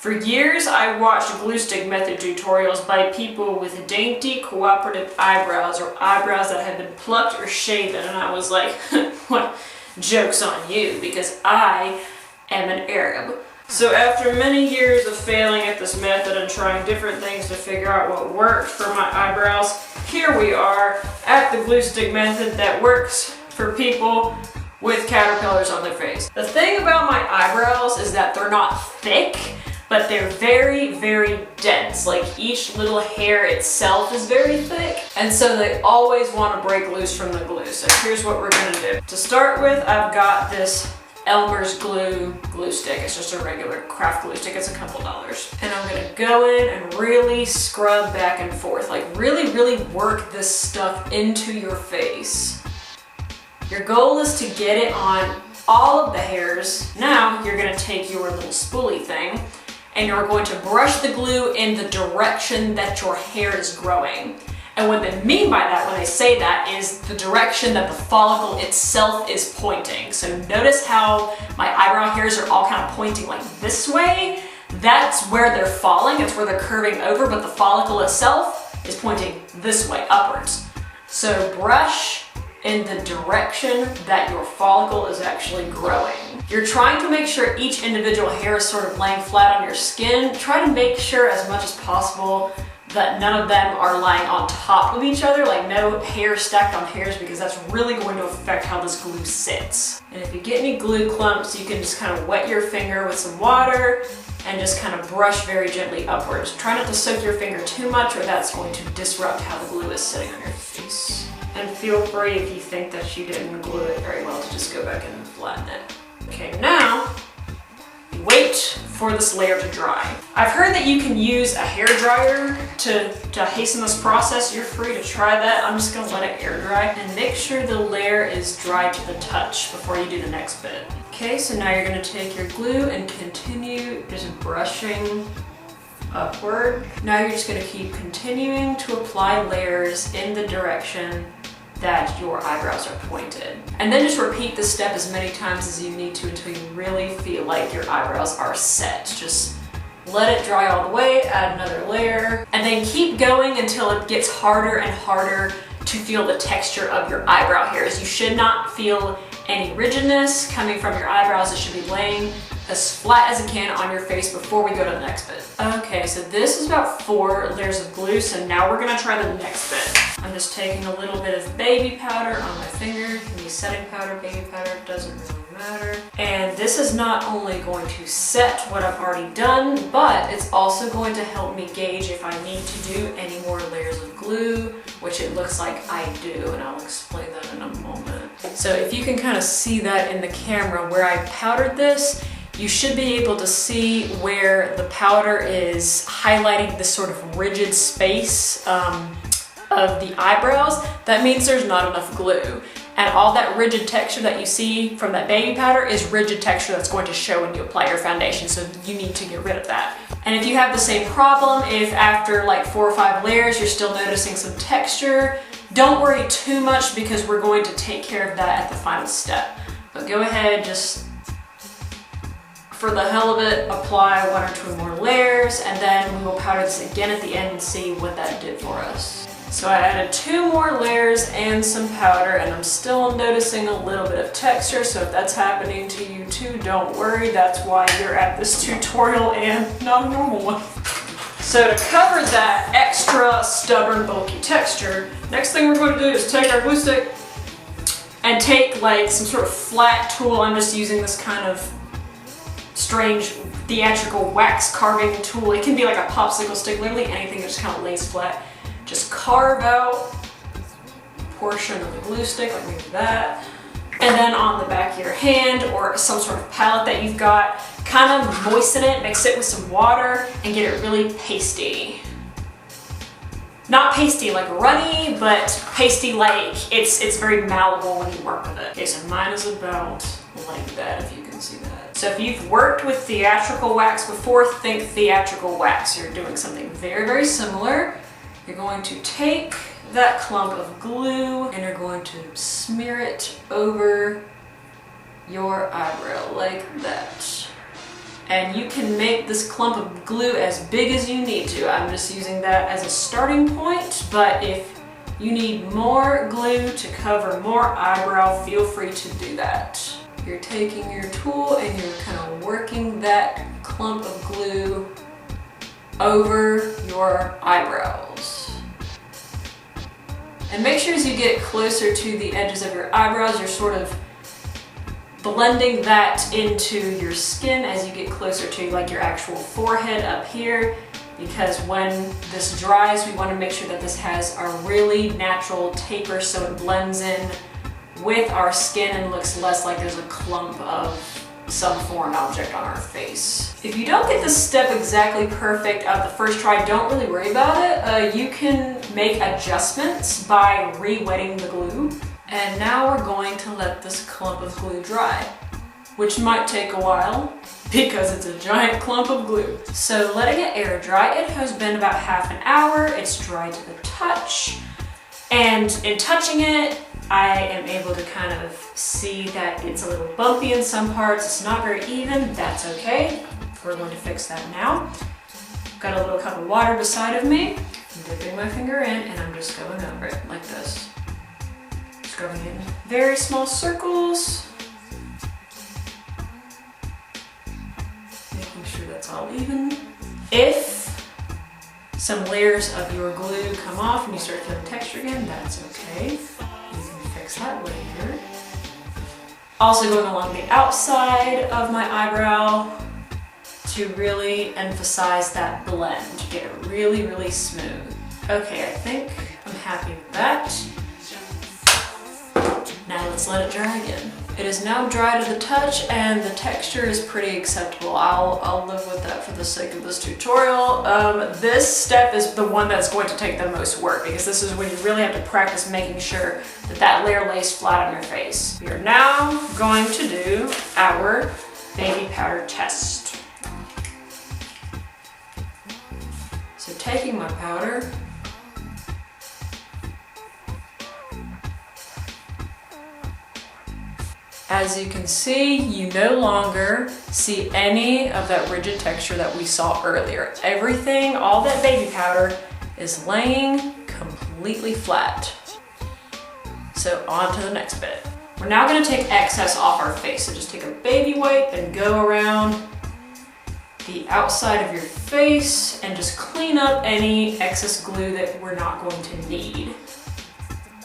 For years, I watched glue stick method tutorials by people with dainty, cooperative eyebrows or eyebrows that had been plucked or shaven, and I was like, what? Joke's on you, because I am an Arab. So after many years of failing at this method and trying different things to figure out what worked for my eyebrows, here we are at the glue stick method that works for people with caterpillars on their face. The thing about my eyebrows is that they're not thick, but they're very, very dense. Like each little hair itself is very thick, and so they always want to break loose from the glue. So here's what we're gonna do. To start with, I've got this Elmer's glue stick. It's just a regular craft glue stick. It's a couple dollars. And I'm gonna go in and really scrub back and forth. Like really, really work this stuff into your face. Your goal is to get it on all of the hairs. Now you're gonna take your little spoolie thing and you're going to brush the glue in the direction that your hair is growing. And what they mean by that when they say that is the direction that the follicle itself is pointing. So notice how my eyebrow hairs are all kind of pointing like this way. That's where they're falling, it's where they're curving over, but the follicle itself is pointing this way, upwards. So brush in the direction that your follicle is actually growing. You're trying to make sure each individual hair is sort of laying flat on your skin. Try to make sure as much as possible that none of them are lying on top of each other, like no hair stacked on hairs, because that's really going to affect how this glue sits. And if you get any glue clumps, you can just kind of wet your finger with some water and just kind of brush very gently upwards. Try not to soak your finger too much or that's going to disrupt how the glue is sitting on your face. And feel free, if you think that you didn't glue it very well, to just go back and flatten it. Okay, now wait for this layer to dry. I've heard that you can use a hair dryer to hasten this process. You're free to try that. I'm just gonna let it air dry and make sure the layer is dry to the touch before you do the next bit. Okay, so now you're gonna take your glue and continue just brushing upward. Now you're just gonna keep continuing to apply layers in the direction that your eyebrows are pointed. And then just repeat this step as many times as you need to until you really feel like your eyebrows are set. Just let it dry all the way, add another layer, and then keep going until it gets harder and harder to feel the texture of your eyebrow hairs. You should not feel any rigidness coming from your eyebrows. It should be laying as flat as it can on your face before we go to the next bit. Okay, so this is about 4 layers of glue, so now we're gonna try the next bit. I'm just taking a little bit of baby powder on my finger. It can be setting powder, baby powder, doesn't really matter. And this is not only going to set what I've already done, but it's also going to help me gauge if I need to do any more layers of glue, which it looks like I do, and I'll explain that in a moment. So if you can kind of see that in the camera where I powdered this, you should be able to see where the powder is highlighting this sort of rigid space of the eyebrows. That means there's not enough glue. And all that rigid texture that you see from that baby powder is rigid texture that's going to show when you apply your foundation, so you need to get rid of that. And if you have the same problem, if after like 4 or 5 layers you're still noticing some texture, don't worry too much because we're going to take care of that at the final step. But go ahead, just for the hell of it, apply 1 or 2 more layers, and then we will powder this again at the end and see what that did for us. So I added 2 more layers and some powder, and I'm still noticing a little bit of texture, so if that's happening to you too, don't worry. That's why you're at this tutorial and not a normal one. So to cover that extra stubborn, bulky texture, next thing we're going to do is take our glue stick and take like some sort of flat tool. I'm just using this kind of strange theatrical wax carving tool. It can be like a popsicle stick, literally anything that just kind of lays flat. Just carve out a portion of the glue stick, like maybe that. And then on the back of your hand or some sort of palette that you've got, kind of moisten it, mix it with some water, and get it really pasty. Not pasty like runny, but pasty like it's very malleable when you work with it. Okay, so mine is about like that, if you can see that. So if you've worked with theatrical wax before, think theatrical wax. You're doing something very, very similar. You're going to take that clump of glue and you're going to smear it over your eyebrow like that. And you can make this clump of glue as big as you need to. I'm just using that as a starting point, but if you need more glue to cover more eyebrow, feel free to do that. You're taking your tool and you're kind of working that clump of glue over your eyebrows. And make sure as you get closer to the edges of your eyebrows, you're sort of blending that into your skin as you get closer to like your actual forehead up here. Because when this dries, we want to make sure that this has a really natural taper so it blends in with our skin and looks less like there's a clump of some foreign object on our face. If you don't get this step exactly perfect at the first try, don't really worry about it. You can make adjustments by re-wetting the glue. And now we're going to let this clump of glue dry, which might take a while because it's a giant clump of glue. So letting it air dry, it has been about half an hour. It's dry to the touch. And in touching it, I am able to kind of see that it's a little bumpy in some parts. It's not very even, that's okay. We're going to fix that now. Got a little cup of water beside of me. I'm dipping my finger in and I'm just going over it like this. Just going in very small circles. Making sure that's all even. If some layers of your glue come off and you start feeling texture again, that's okay. You can fix that later. Also going along the outside of my eyebrow to really emphasize that blend, get it really, really smooth. Okay, I think I'm happy with that. Now let's let it dry again. It is now dry to the touch and the texture is pretty acceptable. I'll live with that for the sake of this tutorial. This step is the one that's going to take the most work because this is when you really have to practice making sure that that layer lays flat on your face. We are now going to do our baby powder test. So taking my powder, as you can see, you no longer see any of that rigid texture that we saw earlier. Everything, all that baby powder is laying completely flat. So on to the next bit. We're now gonna take excess off our face. So just take a baby wipe and go around the outside of your face and just clean up any excess glue that we're not going to need.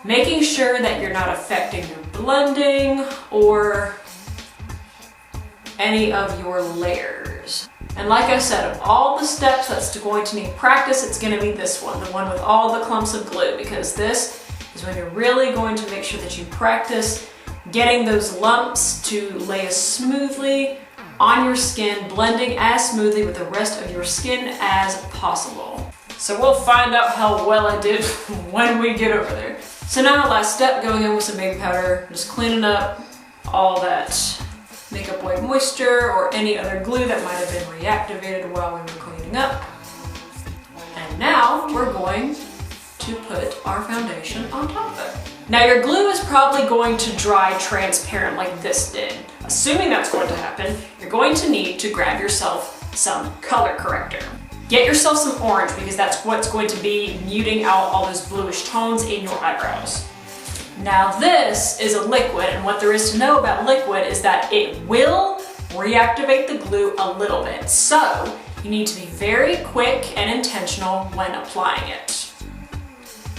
Making sure that you're not affecting your blending or any of your layers. And like I said, of all the steps that's going to need practice, it's going to be this one, the one with all the clumps of glue, because this is when you're really going to make sure that you practice getting those lumps to lay as smoothly on your skin, blending as smoothly with the rest of your skin as possible. So we'll find out how well I did when we get over there. So now last step, going in with some baby powder, just cleaning up all that makeup white moisture or any other glue that might have been reactivated while we were cleaning up. And now we're going to put our foundation on top of it. Now your glue is probably going to dry transparent like this did. Assuming that's going to happen, you're going to need to grab yourself some color corrector. Get yourself some orange because that's what's going to be muting out all those bluish tones in your eyebrows. Now this is a liquid, and what there is to know about liquid is that it will reactivate the glue a little bit. So you need to be very quick and intentional when applying it.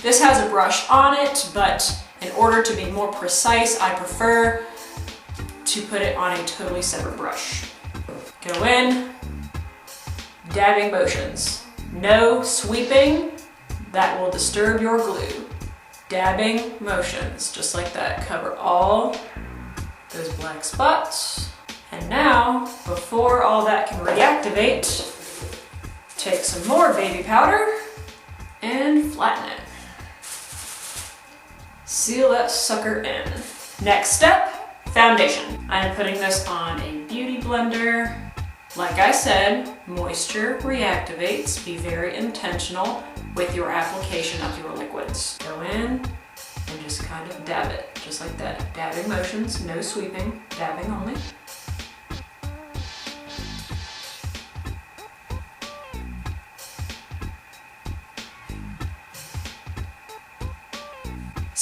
This has a brush on it, but in order to be more precise, I prefer to put it on a totally separate brush. Go in, dabbing motions. No sweeping, that will disturb your glue. Dabbing motions, just like that. Cover all those black spots. And now, before all that can reactivate, take some more baby powder and flatten it. Seal that sucker in. Next step, foundation. I'm putting this on a beauty blender. Like I said, moisture reactivates. Be very intentional with your application of your liquids. Go in and just kind of dab it, just like that. Dabbing motions, no sweeping, dabbing only.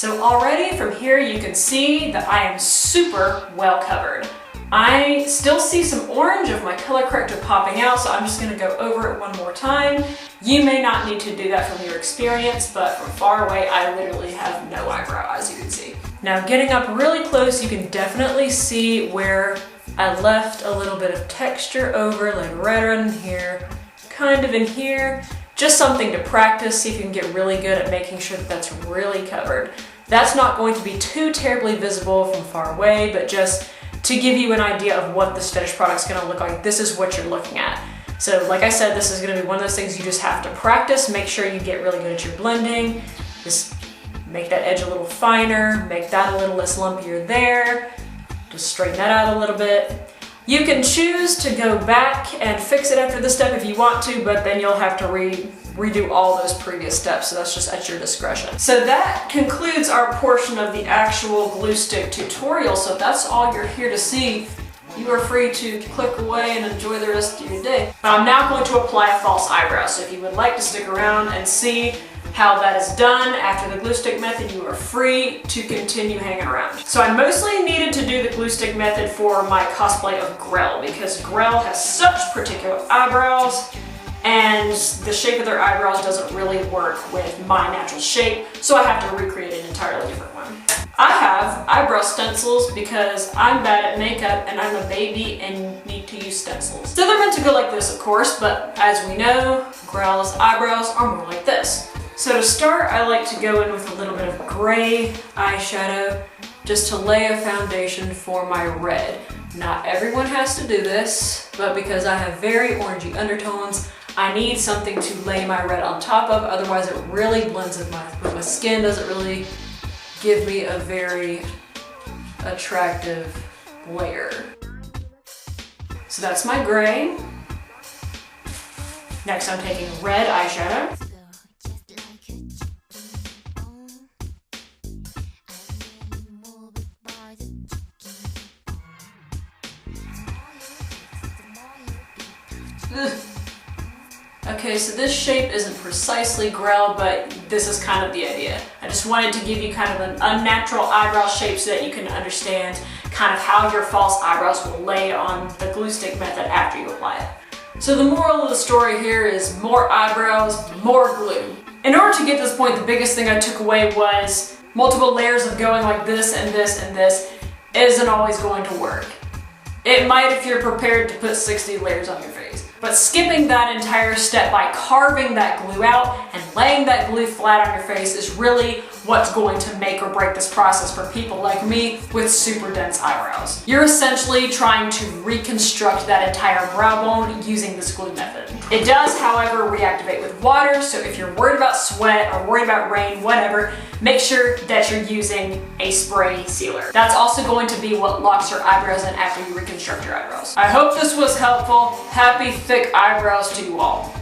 So already from here you can see that I am super well covered. I still see some orange of my color corrector popping out, so I'm just going to go over it one more time. You may not need to do that from your experience, but from far away I literally have no eyebrow, as you can see. Now getting up really close, you can definitely see where I left a little bit of texture over, like right around here, kind of in here. Just something to practice, see if you can get really good at making sure that that's really covered. That's not going to be too terribly visible from far away, but just to give you an idea of what this finished product's gonna look like, this is what you're looking at. So like I said, this is gonna be one of those things you just have to practice, make sure you get really good at your blending. Just make that edge a little finer, make that a little less lumpier there. Just straighten that out a little bit. You can choose to go back and fix it after this step if you want to, but then you'll have to redo all those previous steps, so that's just at your discretion. So that concludes our portion of the actual glue stick tutorial, so that's all you're here to see. You are free to click away and enjoy the rest of your day. I'm now going to apply a false eyebrow, so if you would like to stick around and see how that is done after the glue stick method, you are free to continue hanging around. So I mostly needed to do the glue stick method for my cosplay of Grell, because Grell has such particular eyebrows, and the shape of their eyebrows doesn't really work with my natural shape, so I have to recreate an entirely different one. I have eyebrow stencils because I'm bad at makeup and I'm a baby and need to use stencils. So they're meant to go like this, of course, but as we know, Grell's eyebrows are more like this. So to start, I like to go in with a little bit of gray eyeshadow just to lay a foundation for my red. Not everyone has to do this, but because I have very orangey undertones, I need something to lay my red on top of, otherwise it really blends with my skin, doesn't really give me a very attractive layer. So that's my gray. Next I'm taking red eyeshadow. Okay, so this shape isn't precisely Grell, but this is kind of the idea. I just wanted to give you kind of an unnatural eyebrow shape so that you can understand kind of how your false eyebrows will lay on the glue stick method after you apply it. So the moral of the story here is more eyebrows, more glue. In order to get to this point, the biggest thing I took away was multiple layers of going like this and this and this isn't always going to work. It might if you're prepared to put 60 layers on your face. But skipping that entire step by carving that glue out and laying that glue flat on your face is really what's going to make or break this process for people like me with super dense eyebrows. You're essentially trying to reconstruct that entire brow bone using this glue method. It does, however, reactivate with water, so if you're worried about sweat or worried about rain, whatever, make sure that you're using a spray sealer. That's also going to be what locks your eyebrows in after you reconstruct your eyebrows. I hope this was helpful. Happy thick eyebrows to you all.